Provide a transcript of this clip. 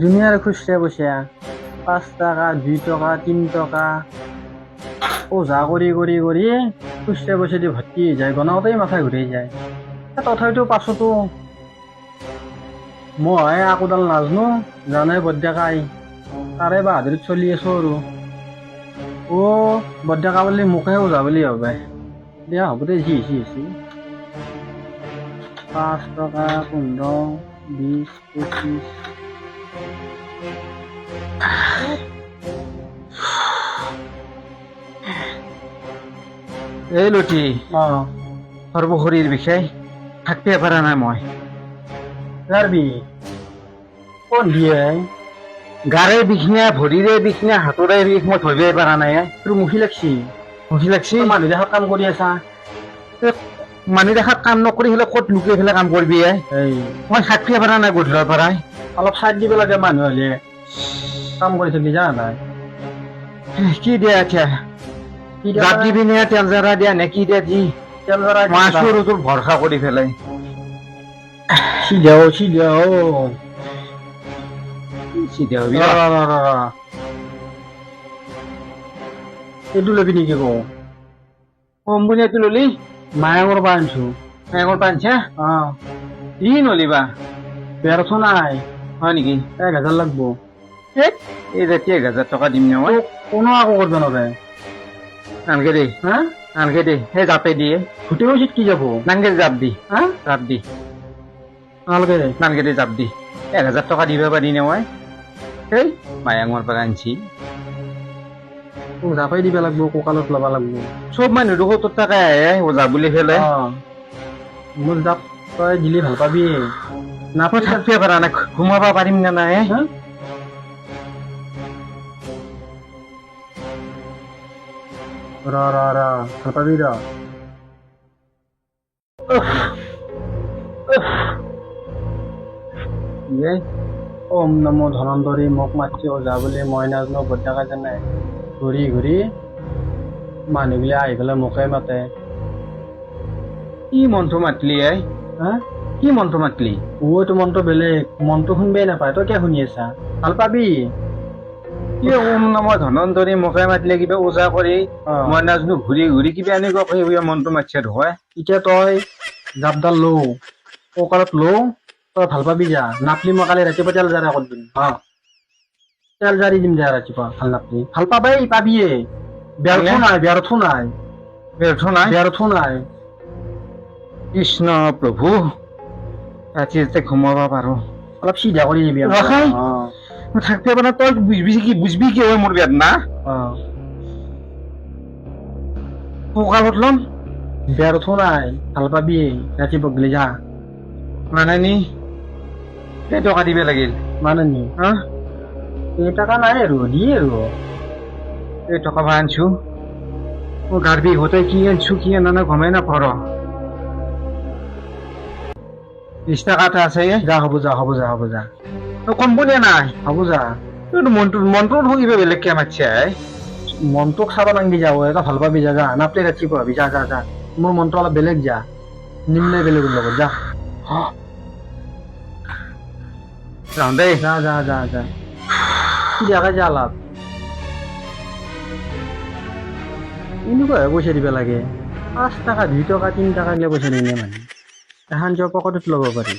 দুনিয়াৰ খুচৰা বসিয়া 5 টাকা 2 টাকা 3 টাকা ওজা কৰি কৰি কৰি খুচৰা বসে দিয়ে ভৰ্তি হয়ে যায়, গণাওতেই মাথা ঘুৰে যায়। তথাপিতো পাছতো মই আকোডাল নাজনো, জানে বদ্যাকাই তাৰে বাহাদুৰিত চলি আছো আৰু। বদ্যাকা বুলি মোকহে ওজা বুলি ভাবে। দিয়া হ'ব দে, যি হৈছে 5 টাকা 15 20 25। এই লটি সৰ্বশৰীৰ বিষয় থাকিব পৰা নাই মই। যাৰবি কোন দিয়ে গাৰে বিষ নে ভৰিৰে বিষ নে হাতৰে বিষ মই ধৰিবই পৰা নাই। তোৰ মুখি লাগছি, মুখি লাগছি। মানুহ দেখাত কাম কৰি আছা। মানুহ দেখাত কাম নকৰি হলে ক'ত লুকাই পেলাই কাম কৰিবি? মই থাকিব পৰা নাই গধূলাৰ পৰাই। অলপ চাইড দিব লাগে মানুহ হলে, কাম কৰি থাকি জানা নাই। কি দিয়া এতিয়া? জাপ দিবি নে তেল জাৰা দিয়া নে কি দিয়া? যি তেল জৰা মাছো আৰু তোৰ ভৰসা কৰি পেলাই সিধা চিধা হবি। এইটো ল'বি নেকি কওঁ? কোম্পানীটো ললি মায়াঙৰ পৰা আনিছো। এঙৰ পাঞ্চা ই নলিবা 1300 নাই, হয় নেকি? 1000 লাগব। এই যেতিয়া 1000 টকা দিম নে মই? কোনো আকৌ কৰিব নোৱাৰে। নালগে দে, হা নালগে দে, সেই জাপে দিয়ে গোটেই পইচাত কি যাব? নালগে জাপ দি, হা জাপ দি, নালগে নালগে দে জাপ দি। 1000 টকা দিব পাৰি নে মই? সেই মায়াঙৰ পৰা আনছি। জাপাই দিব লাগব, কঁকালত ল'ব লাগব। চব মানুহ দেখো তোৰ তাকে আহে ওজা বুলি পেলাই। মোৰ জাপ তই দিলি ভাল পাবি। নাপাই থাকিব পৰা নাই, ঘুমাব পাৰিম নে নাই? ৰ ভাল পাবি ৰ। ওম নমো ধনন্তৰী মোক মাতি ওজা বুলি মই নাজানো, বদ্যাকা জানে। ঘূৰি ঘূৰি মানুহবিলাক আহি পেলাই মোকে মাতে। কি মনটো মাতলি আই? হা কি মনটো মাতলি? তোৰ মনটো বেলেগ, মনটো শুনবেই নাপায়। তই কিয় শুনি আছা? ভাল পাবি। কি ওম নম ধনন্তৰী মোকে মাতিলে কিবা ওজা কৰি মই নাজানো ঘূৰি ঘূৰি কিবা এনেকুৱা কৈ মনটো মাতিছে ধোৱাই। এতিয়া তই জাপডাল লওঁ, কঁকালত লওঁ, তই ভাল পাবি যা। নাপলি মই কালি ৰাতিপুৱা তেল জাৰা কৰি দিম। তেল জাৰি দিম যা ৰাতিপুৱা। ভাল নাপলি ভাল পাবাই, পাবিয়ে। ব্যৰ্থ নাই, ব্যৰ্থ নাই, ব্যৰ্থ নাই, ব্যৰ্থ নাই। কৃষ্ণ প্ৰভু, ৰাতি ৰাতি ঘুমাব পাৰো। অলপ চিধা কৰি দিবি। থাকিব পৰা তই বুজবি কি হয় মোৰ বিয়াত না? কঁকালত ল'ম, ব্যৰ্থ নাই, ভাল পাবি। ৰাতিপুৱা গলি যা। মানে নি কেই টকা দিব লাগিল? মানে নি এই টকা নাই আৰু দিয়ে আৰু। এই টকা ভৰাই আনছো, মোৰ গাৰ বিষ হতে কি আনছো কি আনা নাই গমেই নাপাওঁ। 20 টকা এটা আছে। যা হ'ব যা, হ'ব যা, হ'ব যা। কোম্পানী নাই, হ'ব যা। মনটো কিবা বেলেগকে মাতিছে। মনটোক চাব নাংগি যাও, এটা ভাল পাবি যা। যা নাপলে ৰাতিপুৱা ভাবি যা যা যা। মোৰ মনটো অলপ বেলেগ যা, নিম্নে বেলেগৰ লগত যা। যাওঁ দেই। যা যা যা যা। কি জাগা যা লাভ। এনেকুৱাহে পইচা দিব লাগে। 5 টাকা 2 টাকা 3 টাকা গিলা পইচা নিলে মানে এখন যোৱা পকেটত ল'ব পাৰি।